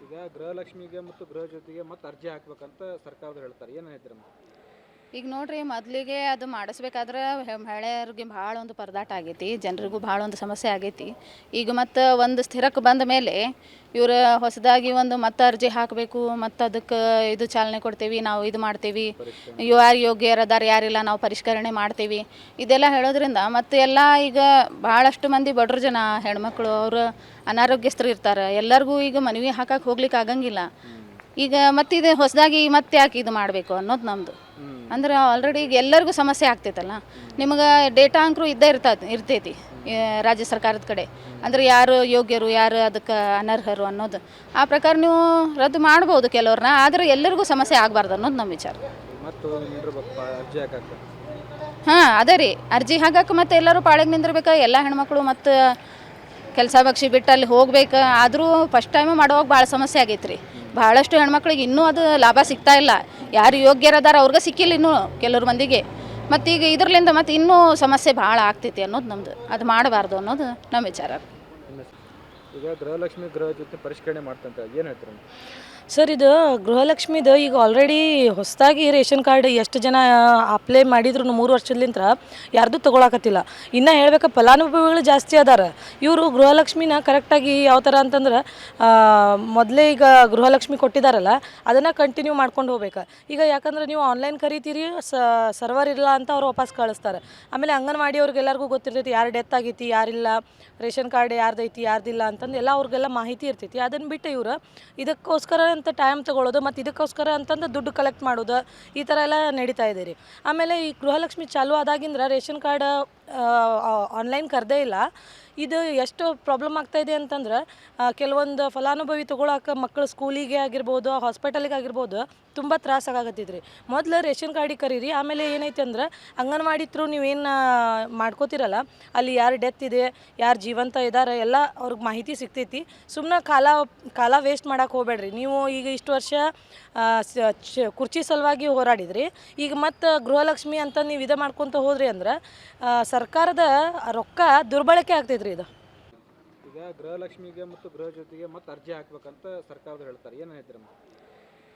ಈಗ ಗೃಹಲಕ್ಷ್ಮಿಗೆ ಮತ್ತು ಗೃಹ ಜ್ಯೋತಿಗೆ ಮತ್ತೆ ಅರ್ಜಿ ಹಾಕ್ಬೇಕಂತ ಸರ್ಕಾರದವ್ರು ಹೇಳ್ತಾರೆ, ಏನು ಹೇಳ್ತೀರಮ್ಮ? ಈಗ ನೋಡ್ರಿ, ಮೊದಲಿಗೆ ಅದು ಮಾಡಿಸ್ಬೇಕಾದ್ರೆ ಮಹಿಳೆಯರಿಗೆ ಭಾಳ ಒಂದು ಪರದಾಟ ಆಗೈತಿ, ಜನರಿಗೂ ಭಾಳ ಒಂದು ಸಮಸ್ಯೆ ಆಗೈತಿ. ಈಗ ಮತ್ತು ಒಂದು ಸ್ಥಿರಕ್ಕೆ ಬಂದ ಮೇಲೆ ಇವರು ಹೊಸದಾಗಿ ಒಂದು ಮತ್ತೆ ಅರ್ಜಿ ಹಾಕಬೇಕು, ಮತ್ತು ಅದಕ್ಕೆ ಇದು ಚಾಲನೆ ಕೊಡ್ತೀವಿ, ನಾವು ಇದು ಮಾಡ್ತೀವಿ, ಯಾರು ಯೋಗ್ಯರದಾರ ಯಾರಿಲ್ಲ ನಾವು ಪರಿಷ್ಕರಣೆ ಮಾಡ್ತೀವಿ, ಇದೆಲ್ಲ ಹೇಳೋದ್ರಿಂದ ಮತ್ತು ಎಲ್ಲ ಈಗ ಭಾಳಷ್ಟು ಮಂದಿ ಬಡ್ರ ಜನ ಹೆಣ್ಮಕ್ಳು ಅವರು ಅನಾರೋಗ್ಯಸ್ಥರು ಇರ್ತಾರೆ. ಎಲ್ಲರಿಗೂ ಈಗ ಮನವಿ ಹಾಕಕ್ಕೆ ಹೋಗ್ಲಿಕ್ಕೆ ಆಗಂಗಿಲ್ಲ. ಈಗ ಮತ್ತಿದು ಹೊಸದಾಗಿ ಮತ್ತೆ ಯಾಕೆ ಇದು ಮಾಡಬೇಕು ಅನ್ನೋದು ನಮ್ಮದು. ಅಂದ್ರೆ ಆಲ್ರೆಡಿ ಈಗ ಎಲ್ಲರಿಗೂ ಸಮಸ್ಯೆ ಆಗ್ತೈತಲ್ಲ, ನಿಮಗೆ ಡೇಟಾ ಅಂಕರು ಇದ್ದೇ ಇರ್ತೈತಿ ರಾಜ್ಯ ಸರ್ಕಾರದ ಕಡೆ. ಅಂದರೆ ಯಾರು ಯೋಗ್ಯರು ಯಾರು ಅದಕ್ಕೆ ಅನರ್ಹರು ಅನ್ನೋದು ಆ ಪ್ರಕಾರ ನೀವು ರದ್ದು ಮಾಡ್ಬೋದು ಕೆಲವ್ರನ್ನ, ಆದರೆ ಎಲ್ಲರಿಗೂ ಸಮಸ್ಯೆ ಆಗಬಾರ್ದು ಅನ್ನೋದು ನಮ್ಮ ವಿಚಾರ. ಮತ್ತು ಅರ್ಜಿ ಹಾಕಕ್ಕೆ ಹಾಂ, ಅದೇ ರೀ, ಅರ್ಜಿ ಹಾಕಕ್ಕೆ ಮತ್ತು ಎಲ್ಲರೂ ಪಾಳೆಗೆ ನಿಂದಿರ್ಬೇಕು. ಎಲ್ಲ ಹೆಣ್ಮಕ್ಳು ಮತ್ತು ಕೆಲಸ ಬಗ್ಸಿ ಬಿಟ್ಟು ಅಲ್ಲಿ ಹೋಗ್ಬೇಕು. ಆದರೂ ಫಸ್ಟ್ ಟೈಮು ಮಾಡುವಾಗ ಭಾಳ ಸಮಸ್ಯೆ ಆಗೈತೆ ರೀ. ಭಾಳಷ್ಟು ಹೆಣ್ಮಕ್ಳಿಗೆ ಇನ್ನೂ ಅದು ಲಾಭ ಸಿಗ್ತಾ ಇಲ್ಲ. ಯಾರು ಯೋಗ್ಯರದಾರ ಅವ್ರಿಗೆ ಸಿಕ್ಕಿಲ್ಲ ಇನ್ನೂ ಕೆಲವ್ರ ಮಂದಿಗೆ. ಮತ್ತು ಈಗ ಇದರಲ್ಲಿಂದ ಮತ್ತು ಇನ್ನೂ ಸಮಸ್ಯೆ ಭಾಳ ಆಗ್ತೈತಿ ಅನ್ನೋದು ನಮ್ಮದು. ಅದು ಮಾಡಬಾರ್ದು ಅನ್ನೋದು ನಮ್ಮ ವಿಚಾರ. ಈಗ ಗೃಹಲಕ್ಷ್ಮಿ ಗೃಹ ಜ್ಯೋತಿ ಪರಿಷ್ಕರಣೆ ಮಾಡ್ತಂತ ಏನು ಹೇಳ್ತೀರಮ್ಮ? ಸರ್, ಇದು ಗೃಹಲಕ್ಷ್ಮಿದು ಈಗ ಆಲ್ರೆಡಿ ಹೊಸದಾಗಿ ರೇಷನ್ ಕಾರ್ಡ್ ಎಷ್ಟು ಜನ ಅಪ್ಲೈ ಮಾಡಿದ್ರು 3 ವರ್ಷದಿಂದ ಯಾರ್ದು ತೊಗೊಳಕತ್ತಿಲ್ಲ. ಇನ್ನು ಹೇಳ್ಬೇಕು, ಫಲಾನುಭವಿಗಳು ಜಾಸ್ತಿ ಅದಾರ. ಇವರು ಗೃಹಲಕ್ಷ್ಮಿನ ಕರೆಕ್ಟಾಗಿ ಯಾವ ಥರ ಅಂತಂದ್ರೆ ಮೊದಲೇ ಈಗ ಗೃಹಲಕ್ಷ್ಮಿ ಕೊಟ್ಟಿದ್ದಾರಲ್ಲ ಅದನ್ನು ಕಂಟಿನ್ಯೂ ಮಾಡ್ಕೊಂಡು ಹೋಗ್ಬೇಕು. ಈಗ ಯಾಕಂದ್ರೆ ನೀವು ಆನ್ಲೈನ್ ಕರಿತೀರಿ, ಸರ್ವರ್ ಇಲ್ಲ ಅಂತ ಅವ್ರು ವಾಪಸ್ ಕಳಿಸ್ತಾರೆ. ಆಮೇಲೆ ಅಂಗನವಾಡಿ ಅವ್ರಿಗೆಲ್ಲರಿಗೂ ಗೊತ್ತಿರ್ತೈತಿ ಯಾರು ಡೆತ್ ಆಗೈತಿ ಯಾರಿಲ್ಲ, ರೇಷನ್ ಕಾರ್ಡ್ ಯಾರ್ದೈತಿ ಯಾರ್ದಿಲ್ಲ ಅಂತಂದು ಎಲ್ಲ ಅವ್ರಿಗೆಲ್ಲ ಮಾಹಿತಿ ಇರ್ತೈತಿ. ಅದನ್ನು ಬಿಟ್ಟು ಇವರು ಇದಕ್ಕೋಸ್ಕರ ಅಂತ ಟೈಮ್ ತೊಗೊಳ್ಳೋದು ಮತ್ತು ಇದಕ್ಕೋಸ್ಕರ ಅಂತಂದು ದುಡ್ಡು ಕಲೆಕ್ಟ್ ಮಾಡೋದು ಈ ಥರ ಎಲ್ಲ ನಡೀತಾ ಇದೆ ರೀ. ಆಮೇಲೆ ಈ ಗೃಹಲಕ್ಷ್ಮಿ ಚಾಲು ಆದಾಗಿಂದ್ರೆ ರೇಷನ್ ಕಾರ್ಡ್ ಆನ್ಲೈನ್ ಕರೆದೇ ಇಲ್ಲ. ಇದು ಎಷ್ಟು ಪ್ರಾಬ್ಲಮ್ ಆಗ್ತಾಯಿದೆ ಅಂತಂದ್ರೆ ಕೆಲವೊಂದು ಫಲಾನುಭವಿ ತೊಗೊಳಕ್ಕೆ ಮಕ್ಕಳು ಸ್ಕೂಲಿಗೆ ಆಗಿರ್ಬೋದು, ಹಾಸ್ಪಿಟಲಿಗೆ ಆಗಿರ್ಬೋದು ತುಂಬ ತ್ರಾಸಾಗತ್ತಿದ್ರಿ. ಮೊದಲು ರೇಷನ್ ಕಾರ್ಡಿಗೆ ಕರೀರಿ, ಆಮೇಲೆ ಏನೈತೆ ಅಂದ್ರೆ ಅಂಗನವಾಡಿ ಥ್ರೂ ನೀವೇನು ಮಾಡ್ಕೋತಿರಲ್ಲ ಅಲ್ಲಿ ಯಾರು ಡೆತ್ ಇದೆ ಯಾರು ಜೀವಂತ ಇದ್ದಾರೆ ಎಲ್ಲ ಅವ್ರಿಗೆ ಮಾಹಿತಿ ಸಿಗ್ತೈತಿ. ಸುಮ್ಮನೆ ಕಾಲ ವೇಸ್ಟ್ ಮಾಡೋಕೆ ಹೋಗ್ಬೇಡ್ರಿ. ನೀವು ಈಗ ಇಷ್ಟು ವರ್ಷ ಕುರ್ಚಿ ಸಲುವಾಗಿ ಹೋರಾಡಿದ್ರಿ, ಈಗ ಮತ್ತು ಗೃಹಲಕ್ಷ್ಮಿ ಅಂತ ನೀವು ಇದು ಮಾಡ್ಕೊತ ಹೋದ್ರಿ ಅಂದ್ರೆ ಸರ್ಕಾರದ ರೊಕ್ಕ ದುರ್ಬಳಕೆ ಆಗ್ತೈತ್ರಿ. ಇದು ಈಗ ಗೃಹಲಕ್ಷ್ಮಿಗೆ ಮತ್ತು ಗೃಹ ಜ್ಯೋತಿಗೆ ಮತ್ತೆ ಅರ್ಜಿ ಹಾಕ್ಬೇಕಂತ ಸರ್ಕಾರದವ್ರು ಹೇಳ್ತಾರೆ, ಏನು ಹೇಳ್ತೀರಮ್ಮ?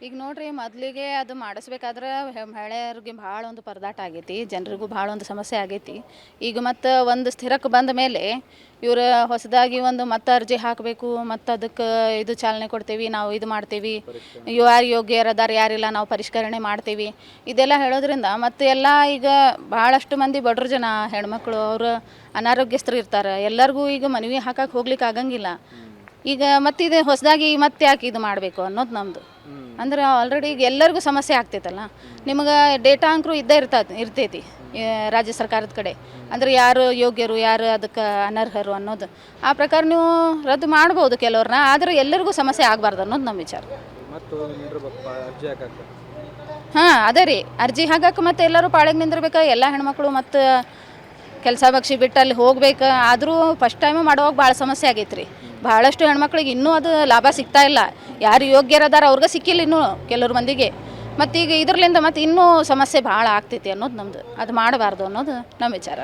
ಈಗ ನೋಡ್ರಿ, ಮೊದಲಿಗೆ ಅದು ಮಾಡಿಸ್ಬೇಕಾದ್ರೆ ಮಹಿಳೆಯರಿಗೆ ಭಾಳ ಒಂದು ಪರದಾಟ ಆಗೈತಿ, ಜನರಿಗೂ ಭಾಳ ಒಂದು ಸಮಸ್ಯೆ ಆಗೈತಿ. ಈಗ ಮತ್ತು ಒಂದು ಸ್ಥಿರಕ್ಕೆ ಬಂದ ಮೇಲೆ ಇವರು ಹೊಸದಾಗಿ ಒಂದು ಮತ್ತೆ ಅರ್ಜಿ ಹಾಕಬೇಕು, ಮತ್ತು ಅದಕ್ಕೆ ಇದು ಚಾಲನೆ ಕೊಡ್ತೀವಿ, ನಾವು ಇದು ಮಾಡ್ತೀವಿ, ಯಾರು ಯೋಗ್ಯರದಾರ ಯಾರಿಲ್ಲ ನಾವು ಪರಿಷ್ಕರಣೆ ಮಾಡ್ತೀವಿ, ಇದೆಲ್ಲ ಹೇಳೋದ್ರಿಂದ ಮತ್ತು ಎಲ್ಲ ಈಗ ಭಾಳಷ್ಟು ಮಂದಿ ಬಡ್ರ ಜನ ಹೆಣ್ಮಕ್ಳು ಅವರು ಅನಾರೋಗ್ಯಸ್ಥರು ಇರ್ತಾರೆ. ಎಲ್ಲರಿಗೂ ಈಗ ಮನವಿ ಹಾಕಕ್ಕೆ ಹೋಗ್ಲಿಕ್ಕೆ ಆಗಂಗಿಲ್ಲ. ಈಗ ಮತ್ತಿದು ಹೊಸದಾಗಿ ಮತ್ತೆ ಯಾಕೆ ಇದು ಮಾಡಬೇಕು ಅನ್ನೋದು ನಮ್ಮದು. ಅಂದ್ರೆ ಆಲ್ರೆಡಿ ಈಗ ಎಲ್ಲರಿಗೂ ಸಮಸ್ಯೆ ಆಗ್ತೈತಲ್ಲ, ನಿಮಗೆ ಡೇಟಾ ಅಂಕರು ಇದ್ದೇ ಇರ್ತೈತಿ ರಾಜ್ಯ ಸರ್ಕಾರದ ಕಡೆ. ಅಂದರೆ ಯಾರು ಯೋಗ್ಯರು ಯಾರು ಅದಕ್ಕೆ ಅನರ್ಹರು ಅನ್ನೋದು ಆ ಪ್ರಕಾರ ನೀವು ರದ್ದು ಮಾಡ್ಬೋದು ಕೆಲವ್ರನ್ನ, ಆದರೆ ಎಲ್ಲರಿಗೂ ಸಮಸ್ಯೆ ಆಗಬಾರ್ದು ಅನ್ನೋದು ನಮ್ಮ ವಿಚಾರ. ಮತ್ತು ಅರ್ಜಿ ಹಾಕಕ್ಕೆ ಹಾಂ, ಅದೇ ರೀ, ಅರ್ಜಿ ಹಾಕಕ್ಕೆ ಮತ್ತು ಎಲ್ಲರೂ ಪಾಳೆಗೆ ನಿಂದಿರ್ಬೇಕು. ಎಲ್ಲ ಹೆಣ್ಮಕ್ಳು ಮತ್ತು ಕೆಲಸ ಬಗ್ಸಿ ಬಿಟ್ಟು ಅಲ್ಲಿ ಹೋಗ್ಬೇಕು. ಆದರೂ ಫಸ್ಟ್ ಟೈಮು ಮಾಡುವಾಗ ಭಾಳ ಸಮಸ್ಯೆ ಆಗೈತೆ ರೀ. ಭಾಳಷ್ಟು ಹೆಣ್ಮಕ್ಳಿಗೆ ಇನ್ನೂ ಅದು ಲಾಭ ಸಿಗ್ತಾ ಇಲ್ಲ. ಯಾರು ಯೋಗ್ಯರದಾರ ಅವ್ರಿಗೆ ಸಿಕ್ಕಿಲ್ಲ ಇನ್ನೂ ಕೆಲವ್ರ ಮಂದಿಗೆ. ಮತ್ತು ಈಗ ಇದರಲ್ಲಿಂದ ಮತ್ತು ಇನ್ನೂ ಸಮಸ್ಯೆ ಭಾಳ ಆಗ್ತೈತಿ ಅನ್ನೋದು ನಮ್ಮದು. ಅದು ಮಾಡಬಾರ್ದು ಅನ್ನೋದು ನಮ್ಮ ವಿಚಾರ.